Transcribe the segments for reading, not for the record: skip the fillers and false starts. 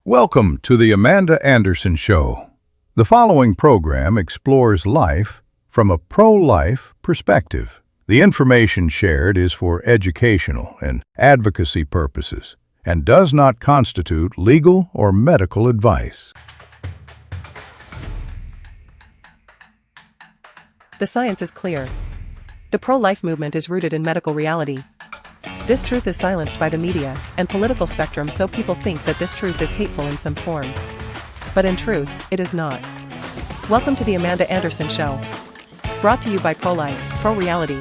Welcome to the Amanda Anderson Show. The following program explores life from a pro-life perspective. The information shared is for educational and advocacy purposes and does not constitute legal or medical advice. The science is clear. The pro-life movement is rooted in medical reality. This truth is silenced by the media and political spectrum, so people think that this truth is hateful in some form. But in truth, it is not. Welcome to the Amanda Anderson Show. Brought to you by Pro-Life, Pro-Reality.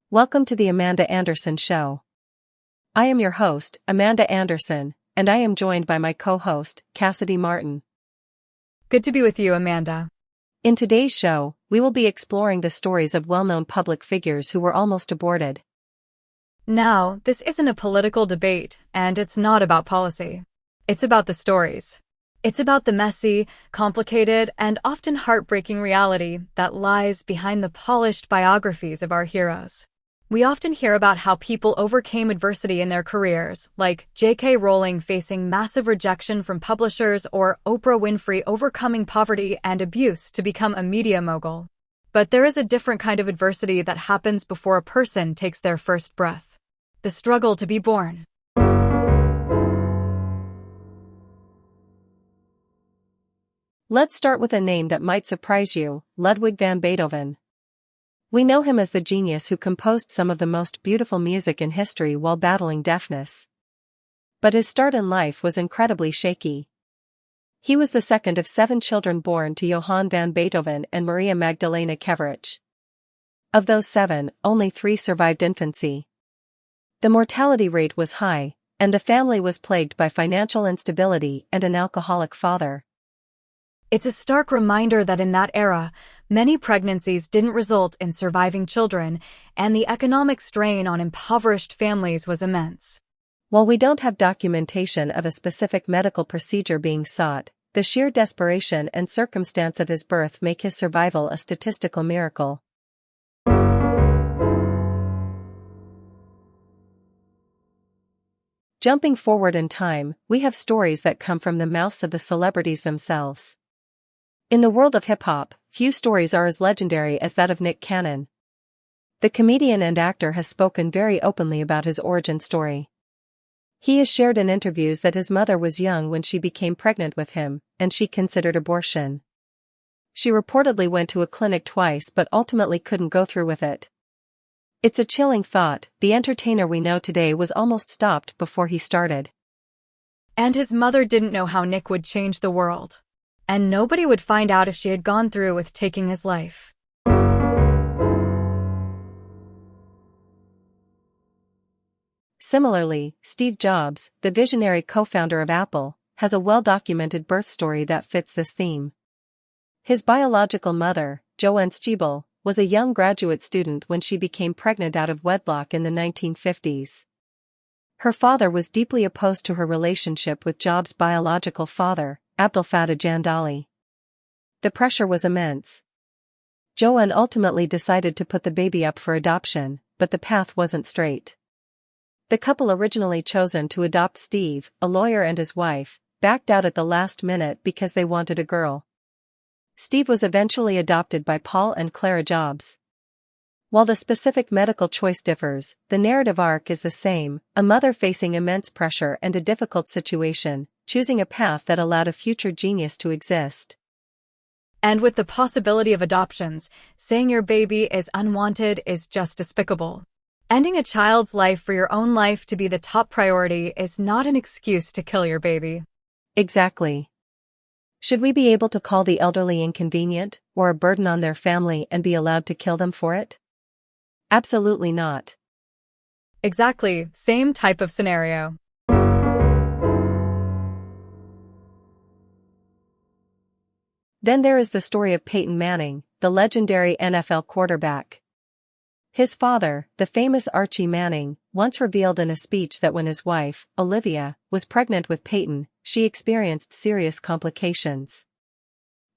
Welcome to the Amanda Anderson Show. I am your host, Amanda Anderson, and I am joined by my co-host, Cassidy Martin. Good to be with you, Amanda. In today's show, we will be exploring the stories of well-known public figures who were almost aborted. Now, this isn't a political debate, and it's not about policy. It's about the stories. It's about the messy, complicated, and often heartbreaking reality that lies behind the polished biographies of our heroes. We often hear about how people overcame adversity in their careers, like J.K. Rowling facing massive rejection from publishers or Oprah Winfrey overcoming poverty and abuse to become a media mogul. But there is a different kind of adversity that happens before a person takes their first breath. The struggle to be born. Let's start with a name that might surprise you, Ludwig van Beethoven. We know him as the genius who composed some of the most beautiful music in history while battling deafness. But his start in life was incredibly shaky. He was the second of 7 children born to Johann van Beethoven and Maria Magdalena Keverich. Of those 7, only 3 survived infancy. The mortality rate was high, and the family was plagued by financial instability and an alcoholic father. It's a stark reminder that in that era, many pregnancies didn't result in surviving children, and the economic strain on impoverished families was immense. While we don't have documentation of a specific medical procedure being sought, the sheer desperation and circumstance of his birth make his survival a statistical miracle. Jumping forward in time, we have stories that come from the mouths of the celebrities themselves. In the world of hip-hop, few stories are as legendary as that of Nick Cannon. The comedian and actor has spoken very openly about his origin story. He has shared in interviews that his mother was young when she became pregnant with him, and she considered abortion. She reportedly went to a clinic twice but ultimately couldn't go through with it. It's a chilling thought. The entertainer we know today was almost stopped before he started. And his mother didn't know how Nick would change the world. And nobody would find out if she had gone through with taking his life. Similarly, Steve Jobs, the visionary co-founder of Apple, has a well-documented birth story that fits this theme. His biological mother, Joanne Schiebel, was a young graduate student when she became pregnant out of wedlock in the 1950s. Her father was deeply opposed to her relationship with Jobs' biological father, Abdel Fattah Jandali. The pressure was immense. Joanne ultimately decided to put the baby up for adoption, but the path wasn't straight. The couple originally chosen to adopt Steve, a lawyer, and his wife, backed out at the last minute because they wanted a girl. Steve was eventually adopted by Paul and Clara Jobs. While the specific medical choice differs, the narrative arc is the same: a mother facing immense pressure and a difficult situation, choosing a path that allowed a future genius to exist. And with the possibility of adoptions, saying your baby is unwanted is just despicable. Ending a child's life for your own life to be the top priority is not an excuse to kill your baby. Exactly. Should we be able to call the elderly inconvenient, or a burden on their family, and be allowed to kill them for it? Absolutely not. Exactly, same type of scenario. Then there is the story of Peyton Manning, the legendary NFL quarterback. His father, the famous Archie Manning, once revealed in a speech that when his wife, Olivia, was pregnant with Peyton, she experienced serious complications.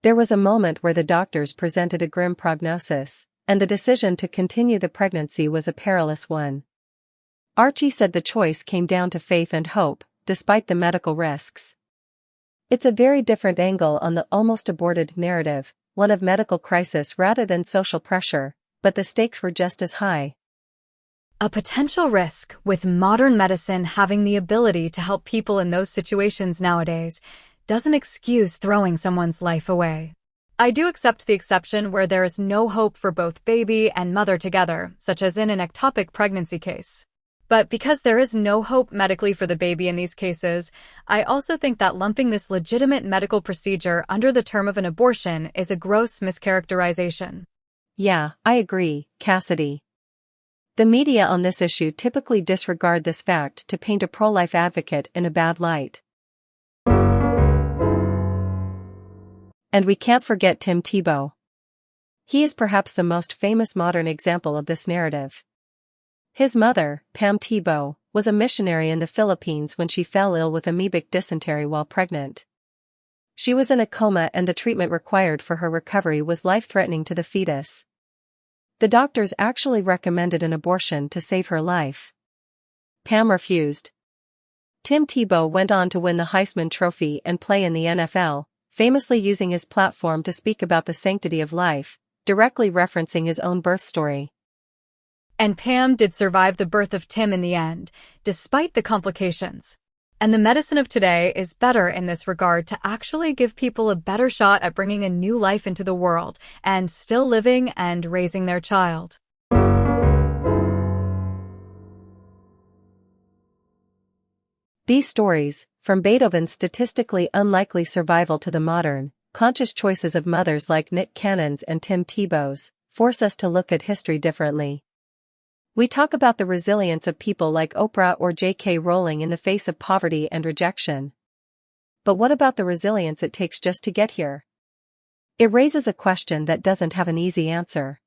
There was a moment where the doctors presented a grim prognosis, and the decision to continue the pregnancy was a perilous one. Archie said the choice came down to faith and hope, despite the medical risks. It's a very different angle on the almost aborted narrative, one of medical crisis rather than social pressure, but the stakes were just as high. A potential risk with modern medicine having the ability to help people in those situations nowadays doesn't excuse throwing someone's life away. I do accept the exception where there is no hope for both baby and mother together, such as in an ectopic pregnancy case. But because there is no hope medically for the baby in these cases, I also think that lumping this legitimate medical procedure under the term of an abortion is a gross mischaracterization. Yeah, I agree, Cassidy. The media on this issue typically disregard this fact to paint a pro-life advocate in a bad light. And we can't forget Tim Tebow. He is perhaps the most famous modern example of this narrative. His mother, Pam Tebow, was a missionary in the Philippines when she fell ill with amoebic dysentery while pregnant. She was in a coma and the treatment required for her recovery was life-threatening to the fetus. The doctors actually recommended an abortion to save her life. Pam refused. Tim Tebow went on to win the Heisman Trophy and play in the NFL, famously using his platform to speak about the sanctity of life, directly referencing his own birth story. And Pam did survive the birth of Tim in the end, despite the complications. And the medicine of today is better in this regard to actually give people a better shot at bringing a new life into the world and still living and raising their child. These stories, from Beethoven's statistically unlikely survival to the modern, conscious choices of mothers like Nick Cannon's and Tim Tebow's, force us to look at history differently. We talk about the resilience of people like Oprah or J.K. Rowling in the face of poverty and rejection. But what about the resilience it takes just to get here? It raises a question that doesn't have an easy answer.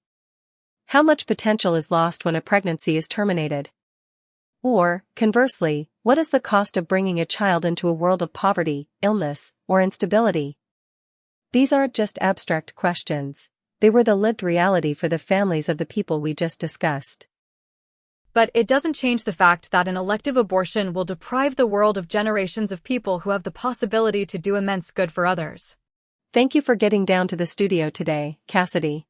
How much potential is lost when a pregnancy is terminated? Or, conversely, what is the cost of bringing a child into a world of poverty, illness, or instability? These aren't just abstract questions. They were the lived reality for the families of the people we just discussed. But it doesn't change the fact that an elective abortion will deprive the world of generations of people who have the possibility to do immense good for others. Thank you for getting down to the studio today, Cassidy.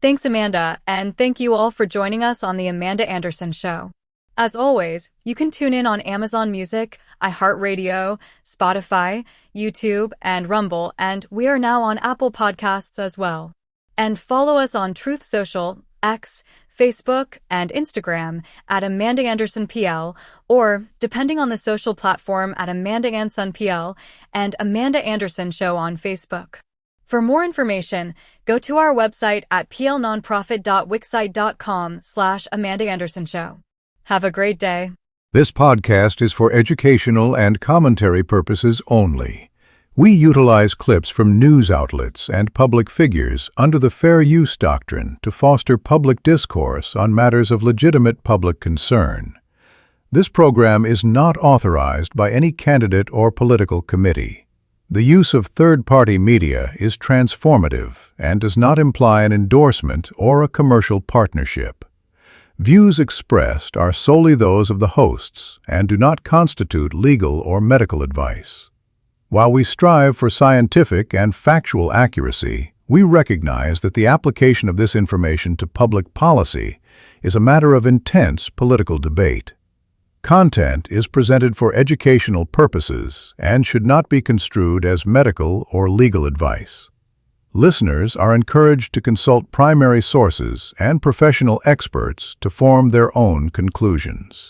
Thanks, Amanda, and thank you all for joining us on The Amanda Anderson Show. As always, you can tune in on Amazon Music, iHeartRadio, Spotify, YouTube, and Rumble, and we are now on Apple Podcasts as well. And follow us on Truth Social, X, Facebook, and Instagram at Amanda Anderson PL, or, depending on the social platform, at Amanda Anderson PL and Amanda Anderson Show on Facebook. For more information, go to our website at plnonprofit.wixsite.com/Amanda Anderson Show. Have a great day. This podcast is for educational and commentary purposes only. We utilize clips from news outlets and public figures under the fair use doctrine to foster public discourse on matters of legitimate public concern. This program is not authorized by any candidate or political committee. The use of third-party media is transformative and does not imply an endorsement or a commercial partnership. Views expressed are solely those of the hosts and do not constitute legal or medical advice. While we strive for scientific and factual accuracy, we recognize that the application of this information to public policy is a matter of intense political debate. Content is presented for educational purposes and should not be construed as medical or legal advice. Listeners are encouraged to consult primary sources and professional experts to form their own conclusions.